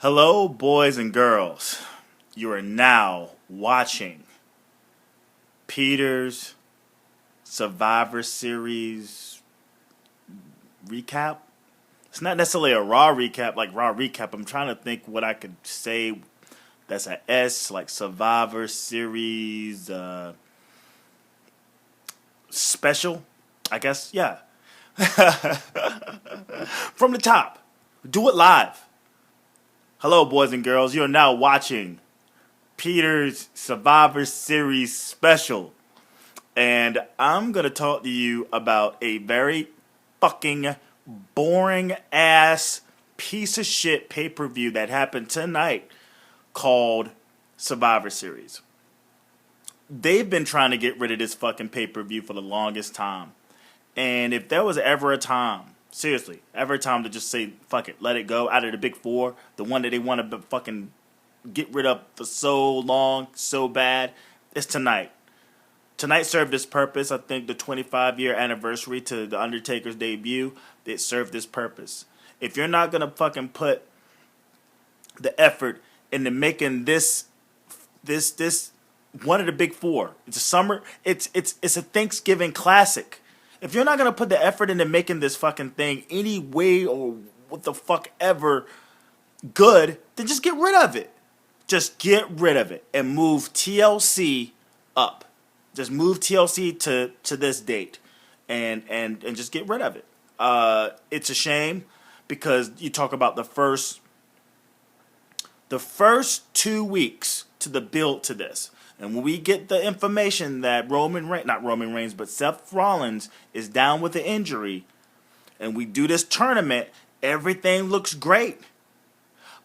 Hello, boys and girls. You are now watching Peter's Survivor Series recap. It's not necessarily a Raw recap, like Raw recap. I'm trying to think what I could say that's a S, like Survivor Series special, I guess. Yeah. From the top. Do it live. Hello, boys and girls. You are now watching Peter's Survivor Series special. And I'm going to talk to you about a very fucking boring ass piece of shit pay-per-view that happened tonight called Survivor Series. They've been trying to get rid of this fucking pay-per-view for the longest time. And if there was ever a time, seriously, ever a time to just say, fuck it, let it go out of the big four, the one that they want to fucking get rid of for so long, so bad, it's tonight. Tonight served this purpose. I think the 25-year anniversary to The Undertaker's debut, it served this purpose. If you're not going to fucking put the effort into making this one of the big four, it's a summer, it's a Thanksgiving classic. If you're not going to put the effort into making this fucking thing any way or what the fuck ever good, then just get rid of it. Just get rid of it and move TLC up. Just move TLC to this date and just get rid of it. It's a shame because you talk about the first 2 weeks to the build to this. And when we get the information that not Roman Reigns, but Seth Rollins is down with the injury, and we do this tournament, everything looks great.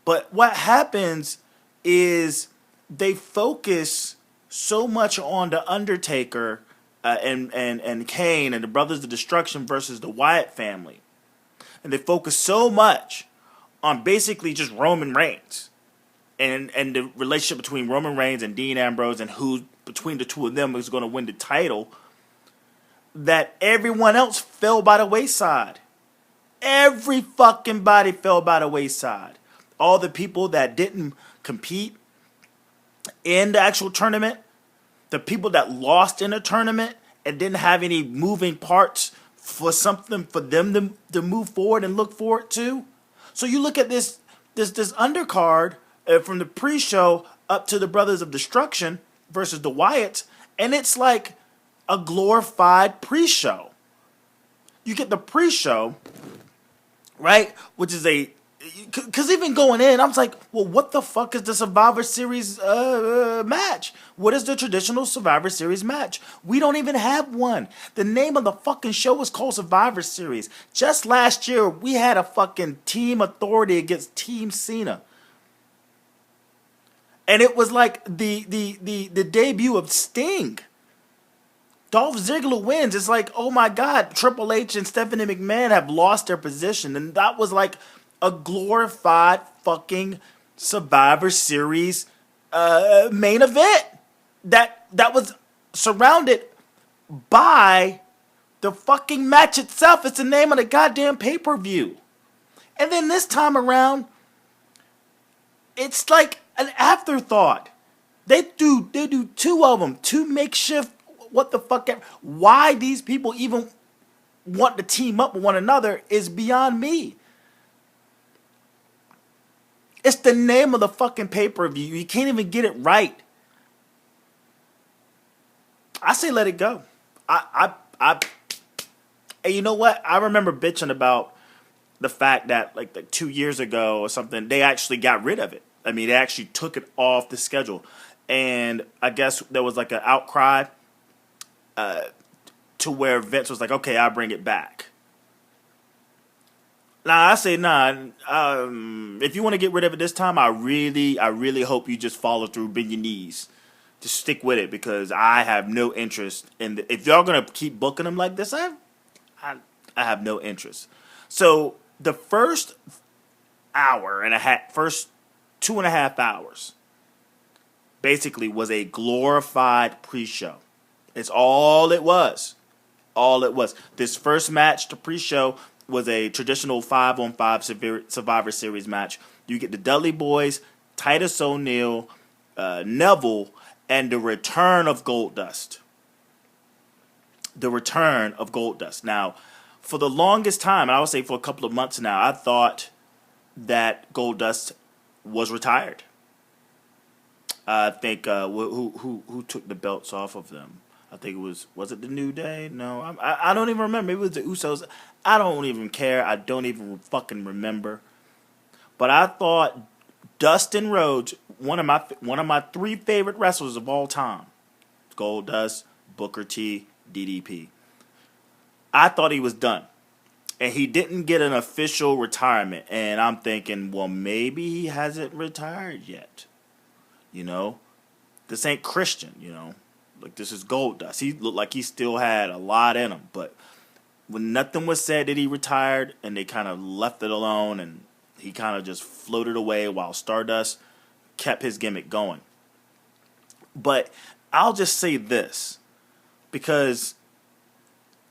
But what happens is they focus so much on the Undertaker and Kane and the Brothers of Destruction versus the Wyatt family. And they focus so much on basically just Roman Reigns. And the relationship between Roman Reigns and Dean Ambrose and who between the two of them is going to win the title, that everyone else fell by the wayside. Every fucking body fell by the wayside. All the people that didn't compete in the actual tournament, the people that lost in the tournament and didn't have any moving parts for something for them to move forward and look forward to. So you look at this undercard from the pre-show up to the Brothers of Destruction versus the Wyatts, and it's like a glorified pre-show. You get the pre-show, right, which is because even going in, I was like, well, what the fuck is the Survivor Series match? What is the traditional Survivor Series match? We don't even have one. The name of the fucking show is called Survivor Series. Just last year, we had a fucking Team Authority against Team Cena. And it was like the debut of Sting. Dolph Ziggler wins. It's like, oh my God, Triple H and Stephanie McMahon have lost their position. And that was like a glorified fucking Survivor Series main event. That was surrounded by the fucking match itself. It's the name of the goddamn pay-per-view. And then this time around, it's like an afterthought. They do two of them, two makeshift. What the fuck? Why these people even want to team up with one another is beyond me. It's the name of the fucking pay-per-view. You can't even get it right. I say let it go. And you know what? I remember bitching about the fact that like 2 years ago or something, they actually got rid of it. I mean, they actually took it off the schedule. And I guess there was like an outcry to where Vince was like, okay, I'll bring it back. Now, I say, if you want to get rid of it this time, I really hope you just follow through, bend your knees. Just stick with it because I have no interest in if y'all going to keep booking them like this, I have no interest. So the first hour and a half, first 2.5 hours, basically was a glorified pre-show. It's all it was. All it was. This first match, the pre-show, was a traditional 5-on-5 Survivor Series match. You get the Dudley Boys, Titus O'Neil, Neville, and the return of Goldust. The return of Goldust. Now, for the longest time, and I would say for a couple of months now, I thought that Goldust was retired. I think who took the belts off of them? I think was it the New Day? No, I don't even remember. Maybe it was the Usos. I don't even care. I don't even fucking remember. But I thought Dustin Rhodes, one of my 3 favorite wrestlers of all time, Goldust, Booker T, DDP. I thought he was done. And he didn't get an official retirement. And I'm thinking, well, maybe he hasn't retired yet. You know? This ain't Christian, you know? Like, this is Goldust. He looked like he still had a lot in him. But when nothing was said that he retired, and they kind of left it alone, and he kind of just floated away while Stardust kept his gimmick going. But I'll just say this, because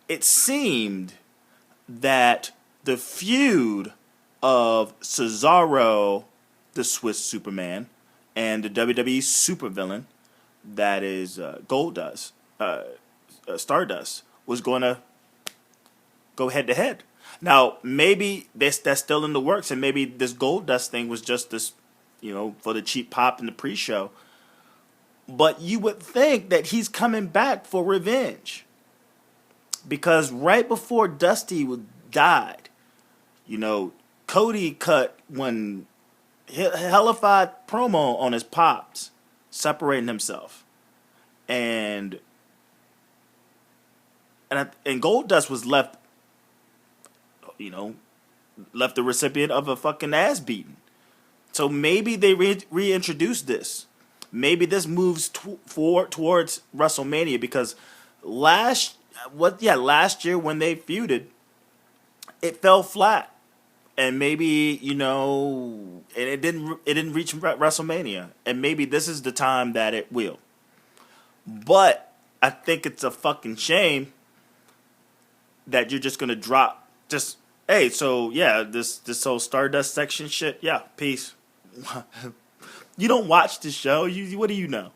it seemed that the feud of Cesaro, the Swiss Superman, and the WWE supervillain, that is Goldust, Stardust, was going to go head to head. Now, maybe that's still in the works, and maybe this Goldust thing was just this, you know, for the cheap pop in the pre-show. But you would think that he's coming back for revenge. Because right before Dusty died, you know, Cody cut one hellified promo on his pops, separating himself. And Goldust was left, you know, left the recipient of a fucking ass beating. So maybe they reintroduced this. Maybe this moves towards WrestleMania, because last year when they feuded, it fell flat. And maybe, you know, and it didn't reach WrestleMania. And maybe this is the time that it will. But I think it's a fucking shame that you're just gonna drop just, hey, so yeah, this whole Stardust section shit, yeah, peace. You don't watch the show. What do you know?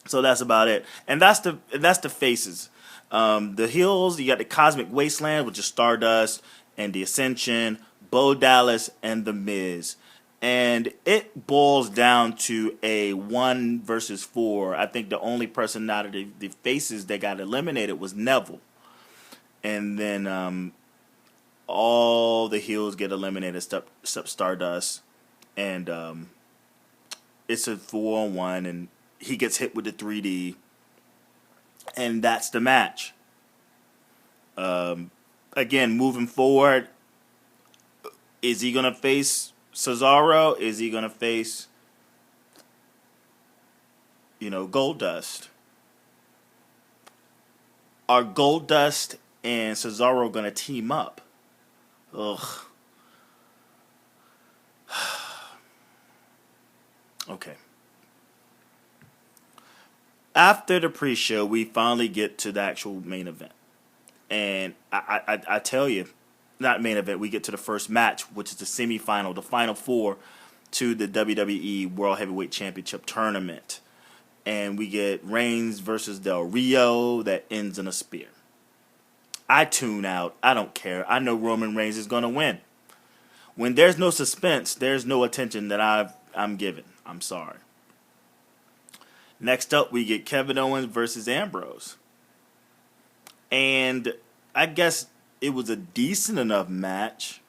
So that's about it. And that's the faces. The heels, you got the Cosmic Wasteland, which is Stardust and the Ascension, Bo Dallas, and The Miz. And it boils down to a 1 versus 4. I think the only person out of the faces that got eliminated was Neville. And then all the heels get eliminated except Stardust. And it's a 4-on-1, and he gets hit with the 3D. And that's the match. Again, moving forward, is he going to face Cesaro? Is he going to face, you know, Goldust? Are Goldust and Cesaro going to team up? Ugh. Okay. After the pre-show, we finally get to the actual main event. And I tell you, not main event, we get to the first match, which is the semifinal, the final 4 to the WWE World Heavyweight Championship tournament. And we get Reigns versus Del Rio that ends in a spear. I tune out. I don't care. I know Roman Reigns is going to win. When there's no suspense, there's no attention that I'm given. I'm sorry. Next up, we get Kevin Owens versus Ambrose. And I guess it was a decent enough match,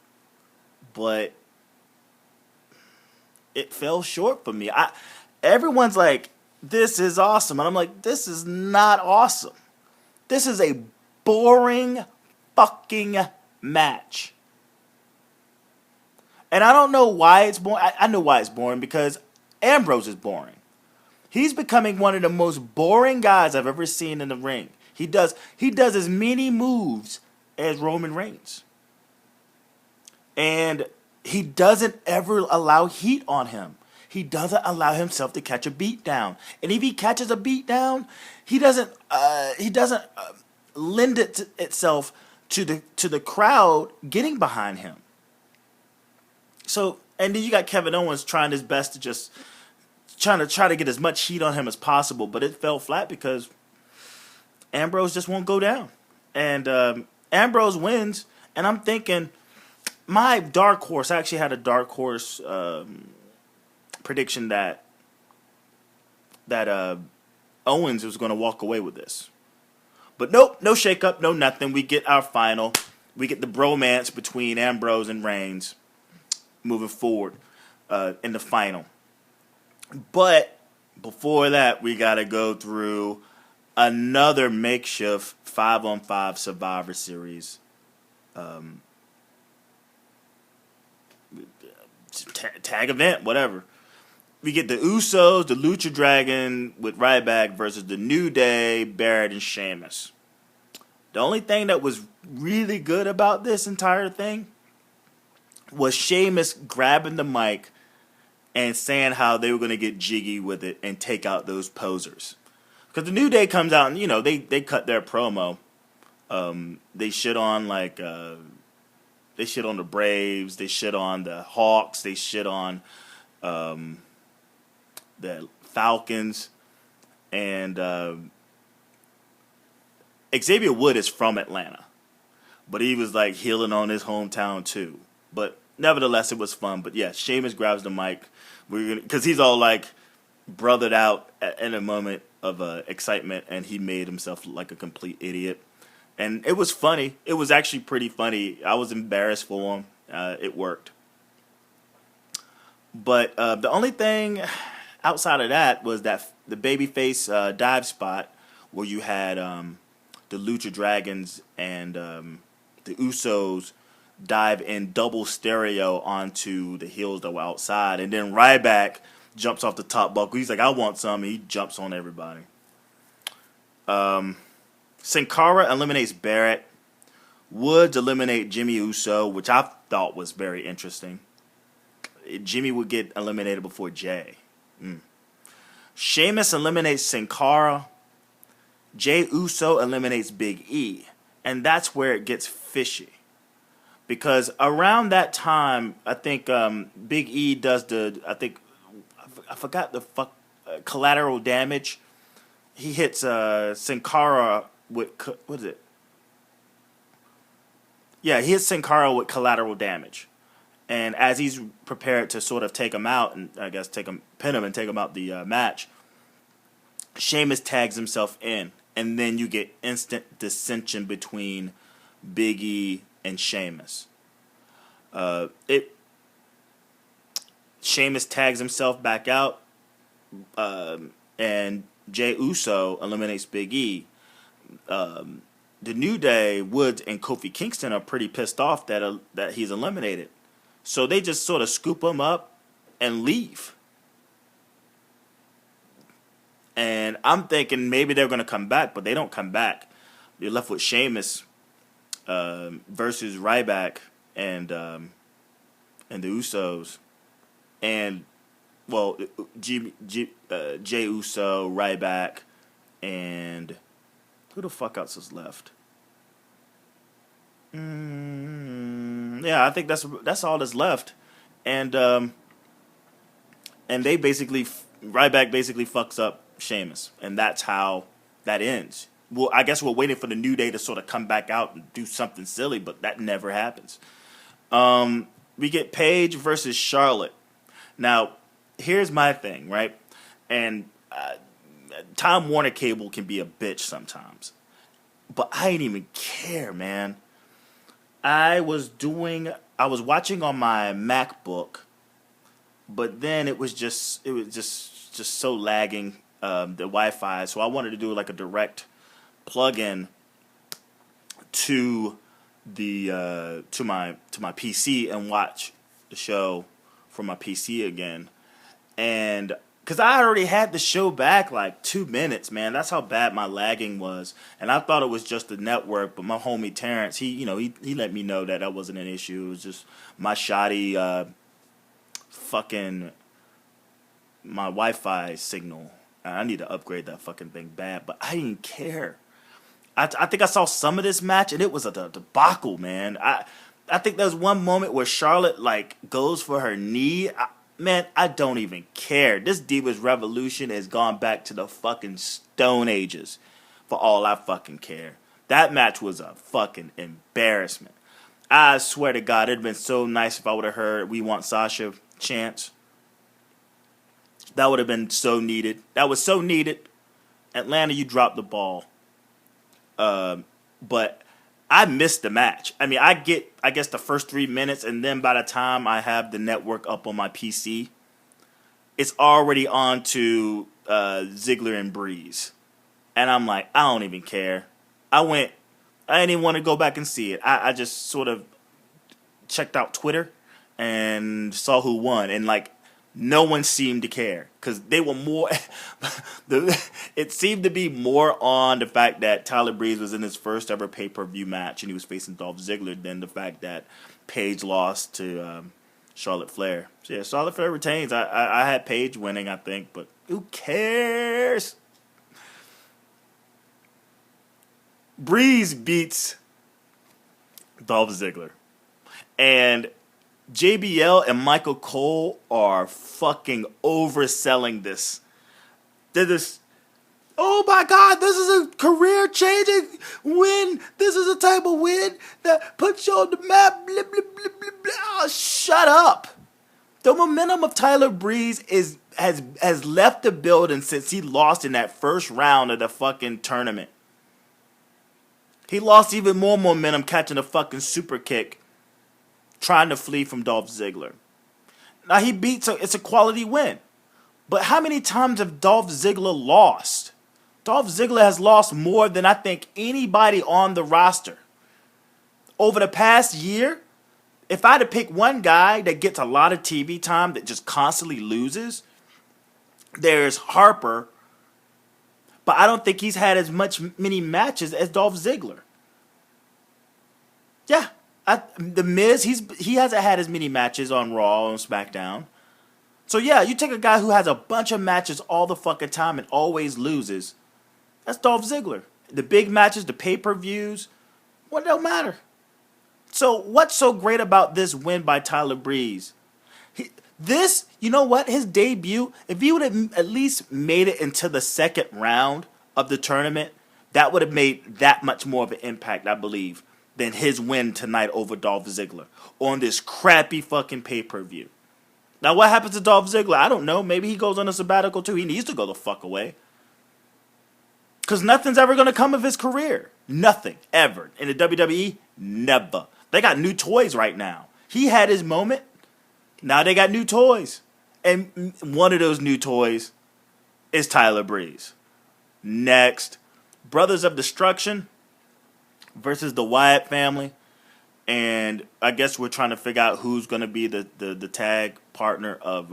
but it fell short for me. Everyone's like, this is awesome. And I'm like, this is not awesome. This is a boring fucking match. And I don't know why it's boring. I know why it's boring, because Ambrose is boring. He's becoming one of the most boring guys I've ever seen in the ring. He does as many moves as Roman Reigns. And he doesn't ever allow heat on him. He doesn't allow himself to catch a beat down. And if he catches a beat down, he doesn't lend itself to the crowd getting behind him. So, and then you got Kevin Owens trying his best to just try to get as much heat on him as possible, but it fell flat because Ambrose just won't go down, and Ambrose wins. And I'm thinking, my dark horse. I actually had a dark horse prediction that Owens was going to walk away with this, but nope, no shakeup, no nothing. We get our final. We get the bromance between Ambrose and Reigns moving forward in the final. But before that, we got to go through another makeshift 5-on-5 Survivor Series tag event, whatever. We get the Usos, the Lucha Dragon with Ryback versus the New Day, Barrett, and Sheamus. The only thing that was really good about this entire thing was Sheamus grabbing the mic and saying how they were going to get jiggy with it and take out those posers. Because the New Day comes out and, you know, they cut their promo. They shit on, like, they shit on the Braves. They shit on the Hawks. They shit on the Falcons. And Xavier Wood is from Atlanta. But he was, like, healing on his hometown, too. But nevertheless, it was fun. But, yeah, Sheamus grabs the mic. Because he's all, like, brothered out in a moment of excitement, and he made himself look like a complete idiot. And it was funny. It was actually pretty funny. I was embarrassed for him. It worked. But the only thing outside of that was that the babyface dive spot where you had the Lucha Dragons and the Usos dive in double stereo onto the heels that were outside. And then Ryback jumps off the top buckle. He's like, I want some. And he jumps on everybody. Sin Cara eliminates Barrett. Woods eliminate Jimmy Uso, which I thought was very interesting. Jimmy would get eliminated before Jay. Sheamus eliminates Sin Cara. Jay Uso eliminates Big E. And that's where it gets fishy. Because around that time, I think Big E does I forgot the collateral damage. He hits Sin Cara with, what is it? Yeah, he hits Sin Cara with collateral damage. And as he's prepared to sort of take him out, and I guess pin him and take him out the match, Sheamus tags himself in. And then you get instant dissension between Big E and Sheamus. Sheamus tags himself back out, and Jey Uso eliminates Big E. The New Day, Woods, and Kofi Kingston are pretty pissed off that he's eliminated. So they just sort of scoop him up and leave. And I'm thinking maybe they're going to come back, but they don't come back. They're left with Sheamus versus Ryback and the Usos. And, well, Jey Uso, Ryback, and who the fuck else is left? Yeah, I think that's all that's left. And they basically, Ryback basically fucks up Sheamus. And that's how that ends. Well, I guess we're waiting for the New Day to sort of come back out and do something silly, but that never happens. We get Paige versus Charlotte. Now, here's my thing, right? And Time Warner Cable can be a bitch sometimes. But I didn't even care, man. I was watching on my MacBook, but then it was just so lagging, the Wi-Fi. So I wanted to do like a direct plug-in to my PC and watch the show from my PC again. And because I already had the show back like 2 minutes, man. That's how bad my lagging was. And I thought it was just the network, but my homie Terrence, he let me know that wasn't an issue. It was just my shoddy my Wi-Fi signal. I need to upgrade that fucking thing bad, but I didn't care. I think I saw some of this match, and it was a debacle, man. I think there's one moment where Charlotte like goes for her knee. Man, I don't even care. This Divas Revolution has gone back to the fucking Stone Ages, for all I fucking care. That match was a fucking embarrassment. I swear to God, it'd been so nice if I would have heard "We Want Sasha" chants. That would have been so needed. That was so needed. Atlanta, you dropped the ball. But I missed the match. I mean, I guess, the first 3 minutes, and then by the time I have the network up on my PC, it's already on to Ziggler and Breeze. And I'm like, I don't even care. I didn't even want to go back and see it. I just sort of checked out Twitter and saw who won. And, like, no one seemed to care because they were more. It seemed to be more on the fact that Tyler Breeze was in his first ever pay-per-view match and he was facing Dolph Ziggler than the fact that Paige lost to Charlotte Flair. So yeah, Charlotte Flair retains. I had Paige winning, I think, but who cares? Breeze beats Dolph Ziggler, and JBL and Michael Cole are fucking overselling this. They're this, oh my God, this is a career-changing win. This is a type of win that puts you on the map. Blah, blah, blah, blah, blah. Oh, shut up. The momentum of Tyler Breeze has left the building since he lost in that first round of the fucking tournament. He lost even more momentum catching a fucking super kick, trying to flee from Dolph Ziggler. Now he beats, it's a quality win. But how many times have Dolph Ziggler lost? Dolph Ziggler has lost more than I think anybody on the roster. Over the past year, if I had to pick one guy that gets a lot of TV time that just constantly loses, there's Harper. But I don't think he's had as many matches as Dolph Ziggler. Yeah. The Miz, he hasn't had as many matches on Raw and SmackDown. So yeah, you take a guy who has a bunch of matches all the fucking time and always loses. That's Dolph Ziggler. The big matches, the pay-per-views, what don't matter. So what's so great about this win by Tyler Breeze? You know what? His debut, if he would have at least made it into the second round of the tournament, that would have made that much more of an impact, I believe, than his win tonight over Dolph Ziggler on this crappy fucking pay-per-view. Now, what happens to Dolph Ziggler? I don't know. Maybe he goes on a sabbatical, too. He needs to go the fuck away. Because nothing's ever going to come of his career. Nothing, ever. In the WWE, never. They got new toys right now. He had his moment. Now they got new toys. And one of those new toys is Tyler Breeze. Next, Brothers of Destruction versus the Wyatt family. And I guess we're trying to figure out who's going to be the tag partner of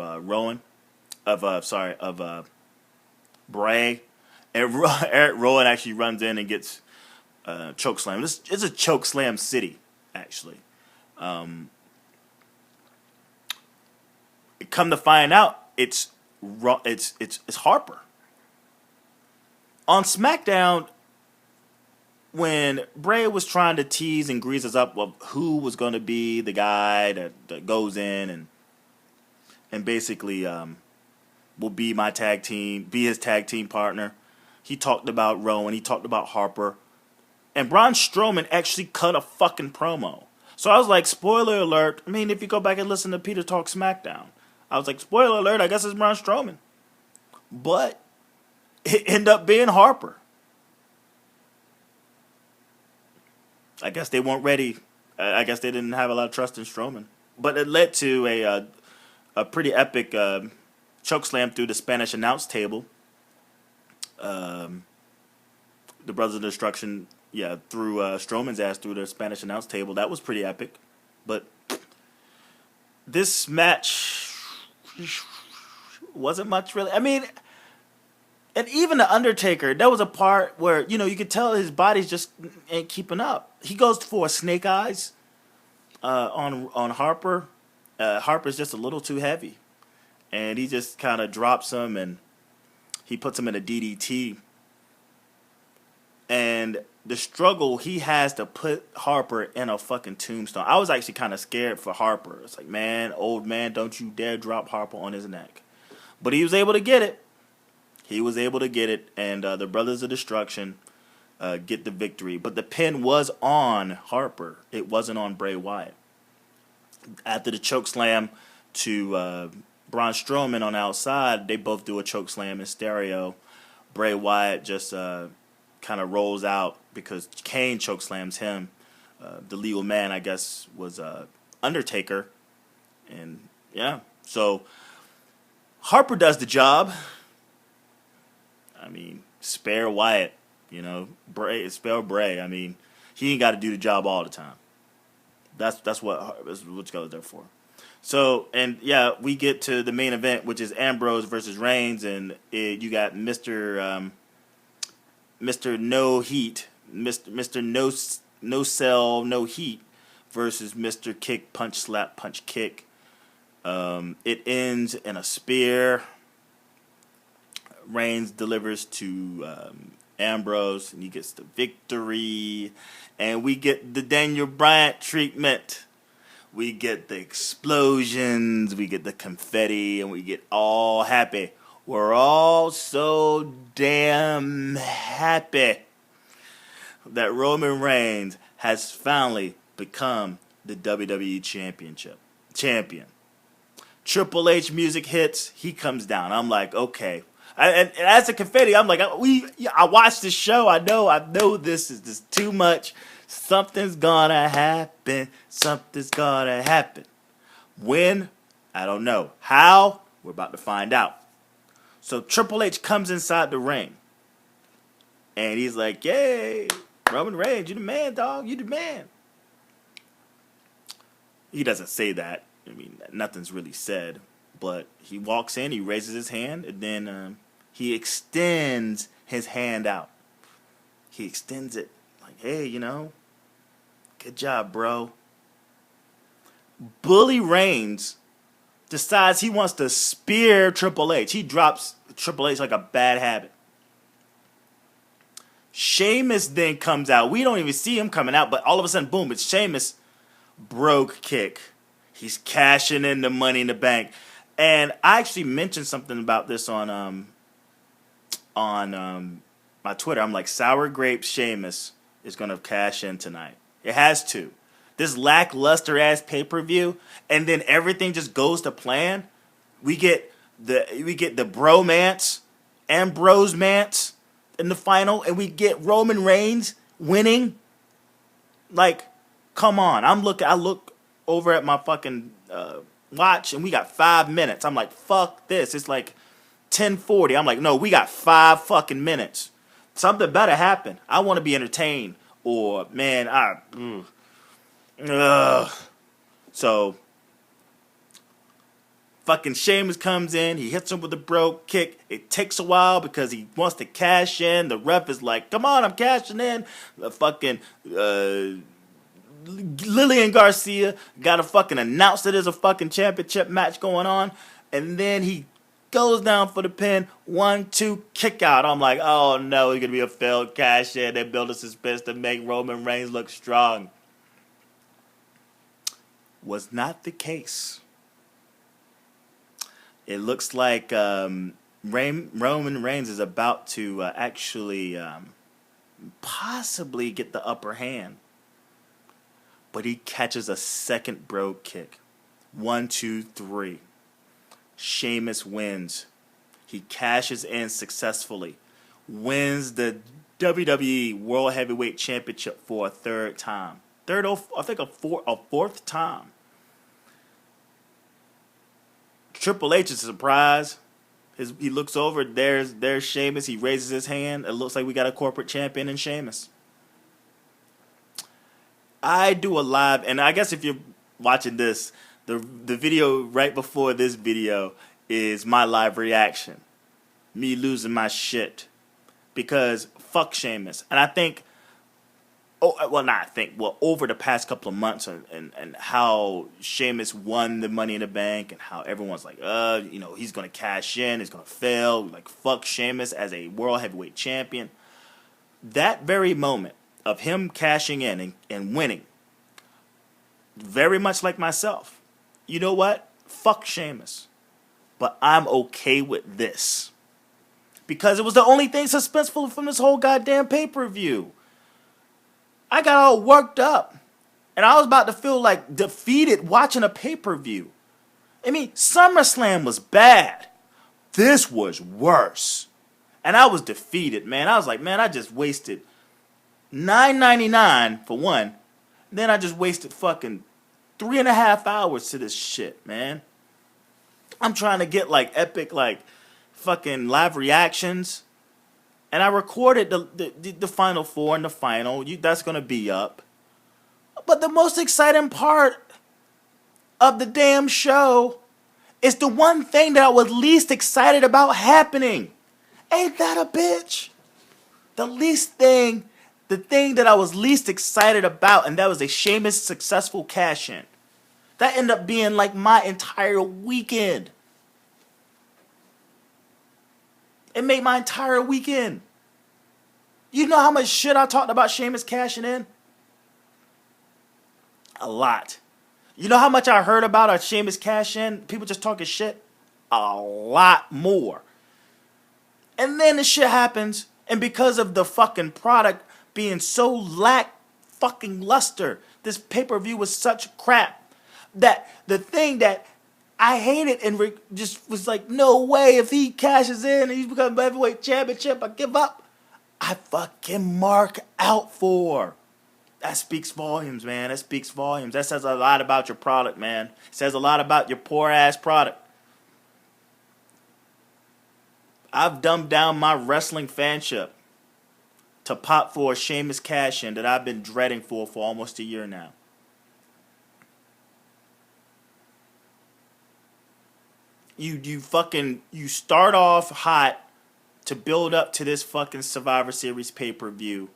Bray. And Eric Rowan actually runs in and gets chokeslam. It's a chokeslam city, actually. Come to find out, it's Harper. On SmackDown, when Bray was trying to tease and grease us up with who was going to be the guy that goes in and basically will be my tag team, be his tag team partner, he talked about Rowan, he talked about Harper, and Braun Strowman actually cut a fucking promo. So I was like, spoiler alert. I mean, if you go back and listen to Peter talk SmackDown, I was like, spoiler alert, I guess it's Braun Strowman. But it ended up being Harper. I guess they weren't ready. I guess they didn't have a lot of trust in Strowman. But it led to a pretty epic chokeslam through the Spanish announce table. The Brothers of Destruction, threw Strowman's ass through the Spanish announce table. That was pretty epic. But this match wasn't much really. I mean, and even the Undertaker, there was a part where, you could tell his body's just ain't keeping up. He goes for a snake eyes on Harper. Harper's just a little too heavy. And he just kind of drops him and he puts him in a DDT. And the struggle he has to put Harper in a fucking tombstone. I was actually kind of scared for Harper. It's like, man, old man, don't you dare drop Harper on his neck. But he was able to get it. He was able to get it, and the Brothers of Destruction get the victory. But the pin was on Harper. It wasn't on Bray Wyatt. After the chokeslam to Braun Strowman on the outside, they both do a chokeslam in stereo. Bray Wyatt just kind of rolls out because Kane chokeslams him. The legal man, I guess, was Undertaker. And, yeah, so Harper does the job. I mean, spare Wyatt, you know, spare Bray. I mean, he ain't got to do the job all the time. That's what goes there for. So, and yeah, we get to the main event, which is Ambrose versus Reigns, and you got Mr. No Heat, Mr. No Cell, No Heat versus Mr. Kick, Punch, Slap, Punch, Kick. It ends in a spear. Reigns delivers to Ambrose, and he gets the victory. And we get the Daniel Bryant treatment. We get the explosions, we get the confetti, and we get all happy. We're all so damn happy that Roman Reigns has finally become the WWE champion. Triple H music hits, he comes down. I'm like, okay. And as a confetti, I'm like, I watched the show. I know this is just too much. Something's gonna happen. Something's gonna happen. When? I don't know. How? We're about to find out. So Triple H comes inside the ring. And he's like, yay, Roman Reigns, you the man, dog. You the man. He doesn't say that. I mean, nothing's really said. But he walks in, he raises his hand, and then he extends his hand out. He extends it like, hey, you know, good job, bro. Bully Reigns decides he wants to spear Triple H. He drops Triple H like a bad habit. Sheamus then comes out. We don't even see him coming out, but all of a sudden, boom, it's Sheamus. Brogue kick. He's cashing in the Money in the Bank. And I actually mentioned something about this on my Twitter. I'm like, Sour Grape Sheamus is going to cash in tonight. It has to. This lackluster ass pay-per-view, and then everything just goes to plan. We get the bromance, Ambrose-mance in the final, and we get Roman Reigns winning. Like, come on. I look over at my fucking watch, and we got 5 minutes. I'm like, fuck this. It's like 10:40. I'm like, no, we got 5 fucking minutes. Something better happen. I want to be entertained. Or, man, So, fucking Sheamus comes in. He hits him with a brogue kick. It takes a while because he wants to cash in. The ref is like, come on, I'm cashing in. The fucking Lillian Garcia got to fucking announce that there's a fucking championship match going on. And then he goes down for the pin. 1, 2, kick out. I'm like, oh no, it's going to be a failed cash in. They build a suspense to make Roman Reigns look strong. Was not the case. It looks like Roman Reigns is about to actually possibly get the upper hand. But he catches a second brogue kick. 1, 2, 3. Sheamus wins. He cashes in successfully. Wins the WWE World Heavyweight Championship for a third time. A fourth time. Triple H is surprised. He looks over. There's Sheamus. He raises his hand. It looks like we got a corporate champion in Sheamus. I do a live, and I guess if you're watching this, the video right before this video is my live reaction. Me losing my shit. Because fuck Sheamus. And I think, over the past couple of months and how Sheamus won the Money in the Bank and how everyone's like, he's going to cash in, he's going to fail. Like, fuck Sheamus as a World Heavyweight Champion. that very moment of him cashing in and winning, very much like myself, you know what? Fuck Sheamus. But I'm okay with this. Because it was the only thing suspenseful from this whole goddamn pay-per-view. I got all worked up. And I was about to feel like defeated watching a pay-per-view. I mean, SummerSlam was bad. This was worse. And I was defeated, man. I was like, man, I just wasted $9.99 for one. Then I just wasted fucking 3.5 hours to this shit, man. I'm trying to get like epic, like fucking live reactions. And I recorded the final four and the final. That's going to be up. But the most exciting part of the damn show is the one thing that I was least excited about happening. Ain't that a bitch? The thing that I was least excited about, and that was a Sheamus successful cash-in. That ended up being like my entire weekend. It made my entire weekend. You know how much shit I talked about Sheamus cashing in? A lot. You know how much I heard about a Sheamus cash-in? People just talking shit? A lot more. And then the shit happens, and because of the fucking product being so fucking luster, this pay-per-view was such crap that the thing that I hated and just was like, no way, if he cashes in and he's become heavyweight championship, I give up. I fucking mark out for. That speaks volumes, man. That speaks volumes. That says a lot about your product, man. It says a lot about your poor-ass product. I've dumbed down my wrestling fanship to pop for a Sheamus cash-in that I've been dreading for almost a year now. You start off hot to build up to this fucking Survivor Series pay-per-view.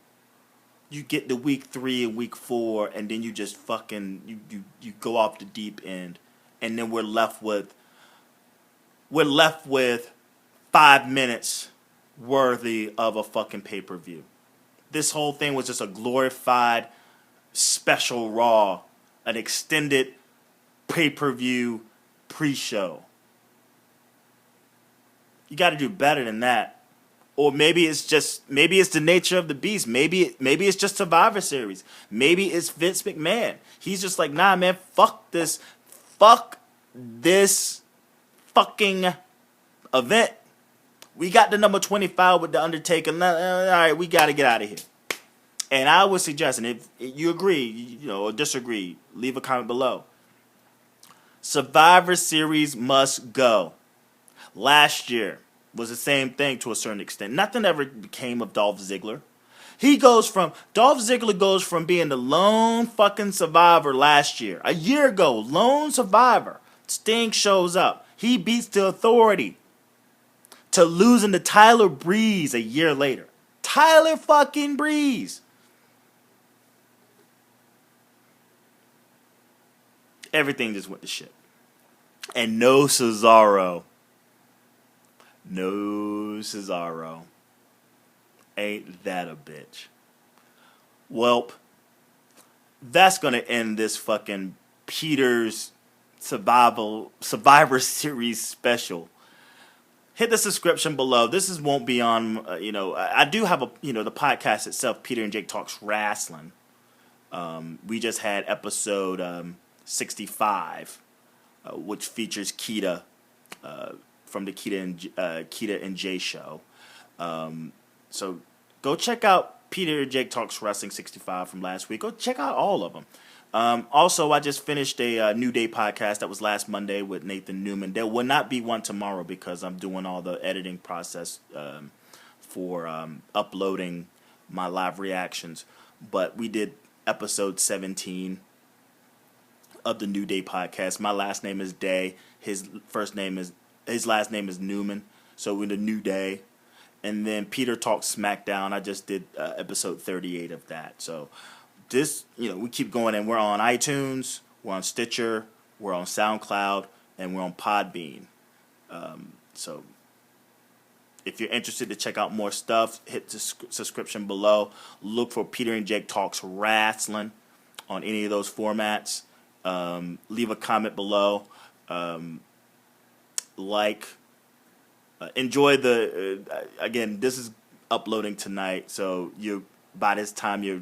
You get to week 3 and week 4, and then you just fucking you go off the deep end, and then we're left with 5 minutes worthy of a fucking pay-per-view. This whole thing was just a glorified special Raw, an extended pay-per-view pre-show. You got to do better than that. Or maybe it's the nature of the beast. Maybe it's just Survivor Series. Maybe it's Vince McMahon. He's just like, nah, man, fuck this fucking event. We got the number 25 with the Undertaker. All right, we got to get out of here. And I would suggest, and if you agree, or disagree, leave a comment below. Survivor Series must go. Last year was the same thing to a certain extent. Nothing ever became of Dolph Ziggler. Dolph Ziggler goes from being the lone fucking survivor last year. A year ago, lone survivor. Sting shows up. He beats the Authority. To losing to Tyler Breeze a year later. Tyler fucking Breeze. Everything just went to shit. And no Cesaro. No Cesaro. Ain't that a bitch? Welp, that's going to end this fucking Peter's Survivor Series special. Hit the subscription below. This won't be on, I do have the podcast itself, Peter and Jake Talks Wrestling. We just had episode 65, which features Keita from the Keita and Jay show. So go check out Peter and Jake Talks Wrestling 65 from last week. Go check out all of them. Also, I just finished a New Day podcast that was last Monday with Nathan Newman. There will not be one tomorrow because I'm doing all the editing process for uploading my live reactions. But we did episode 17 of the New Day podcast. My last name is Day. His last name is Newman. So we're the New Day. And then Peter Talks SmackDown. I just did episode 38 of that. So this, we keep going, and we're on iTunes, we're on Stitcher, we're on SoundCloud, and we're on Podbean. So If you're interested to check out more stuff, hit the subscription below. Look for Peter and Jake Talks Wrestling on any of those formats. Leave a comment below. Enjoy the again, this is uploading tonight, so by this time you're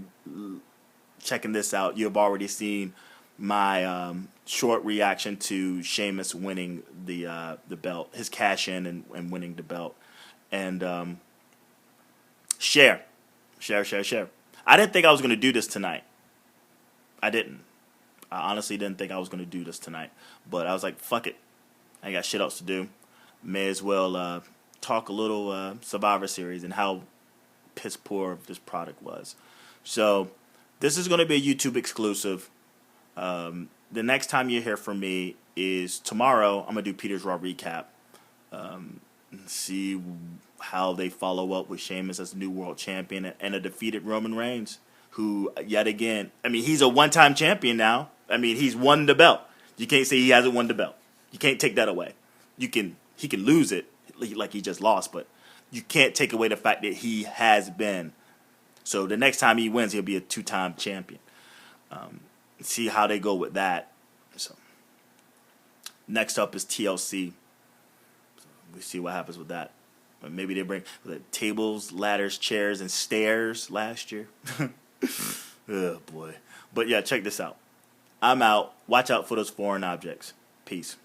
checking this out, you've already seen my short reaction to Sheamus winning the belt, his cash in and winning the belt. And share. I didn't think I was going to do this tonight. I honestly didn't think I was going to do this tonight. But I was like, fuck it. I got shit else to do. May as well talk a little Survivor Series and how piss poor this product was. So this is going to be a YouTube exclusive. The next time you hear from me is tomorrow. I'm going to do Peter's Raw recap. See how they follow up with Sheamus as the new world champion and a defeated Roman Reigns, who, yet again, I mean, he's a one-time champion now. I mean, he's won the belt. You can't say he hasn't won the belt. You can't take that away. He can lose it like he just lost, but you can't take away the fact that he has been. So the next time he wins, he'll be a two-time champion. See how they go with that. So next up is TLC. We see what happens with that. But maybe they bring the tables, ladders, chairs, and stairs last year. Oh, boy. But, yeah, check this out. I'm out. Watch out for those foreign objects. Peace.